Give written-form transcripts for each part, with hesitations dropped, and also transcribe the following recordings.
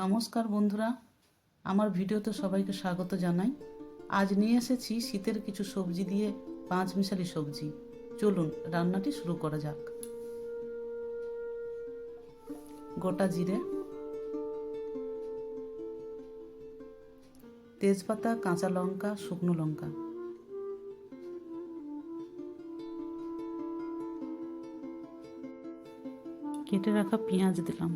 নমস্কার বন্ধুরা, আমার ভিডিওতে সবাইকে স্বাগত জানাই। আজ নিয়ে এসেছি শীতের কিছু সবজি দিয়ে পাঁচমিশালি সবজি। চলুন রান্নাটি শুরু করা যাক। গোটা জিরে, তেজপাতা, কাঁচা লঙ্কা, শুকনো লঙ্কা, কেটে রাখা পেঁয়াজ দিলাম,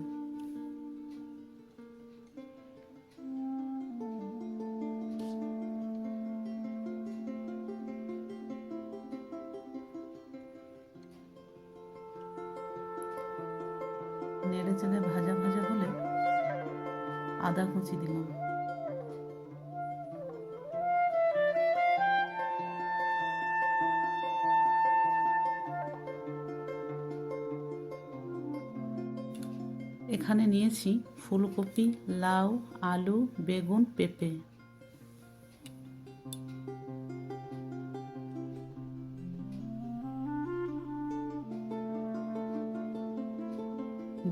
নেড়ে চেড়ে ভাজা ভাজা হলে আদা কুচি দিলাম, এখানে নিয়েছি ফুলকপি, লাউ, আলু, বেগুন, পেঁপে।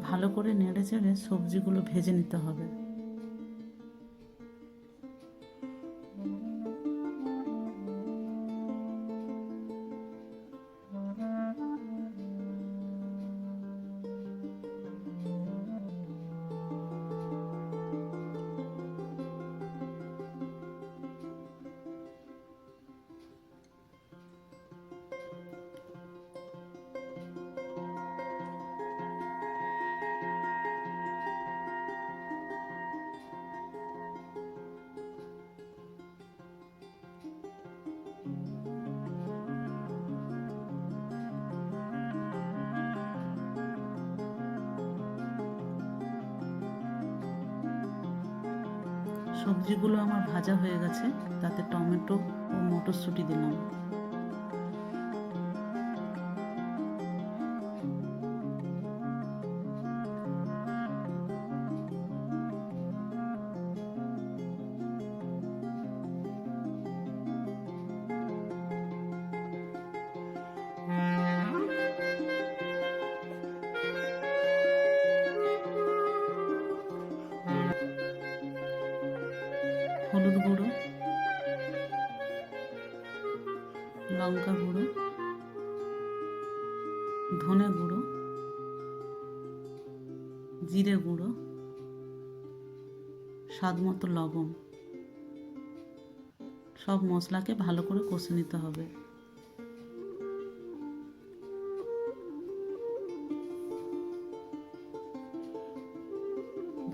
ভালো করে নেড়ে চেড়ে সবজিগুলো ভেজে নিতে হবে। সবজিগুলো আমার ভাজা হয়ে গেছে, তাতে টমেটো ও মটরশুঁটি দিলাম। হলুদ গুঁড়ো, লঙ্কা গুঁড়ো, ধনে গুঁড়ো, জিরে গুঁড়ো, স্বাদ মতো লবণ। সব মশলাকে ভালো করে কষে নিতে হবে।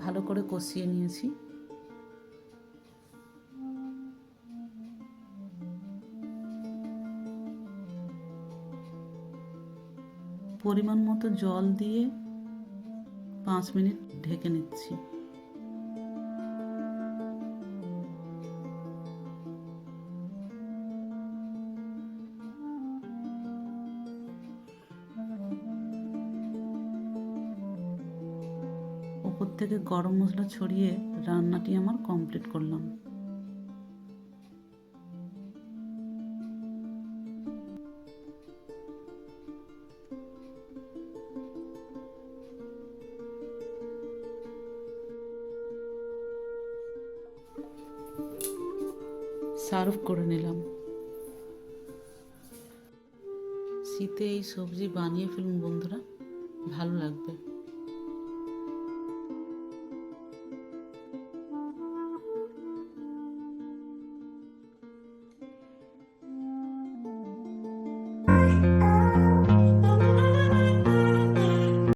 ভালো করে কষিয়ে নিয়েছি। পরিমাণ মতো জল দিয়ে 5 মিনিট ঢেকে নিচ্ছি। উপর থেকে গরম মশলা ছড়িয়ে রান্নাটি আমার কমপ্লিট করলাম। সার্ভ করে নিলাম। শীতে এই সবজি বানিয়ে ফেলুন বন্ধুরা, ভালো লাগবে।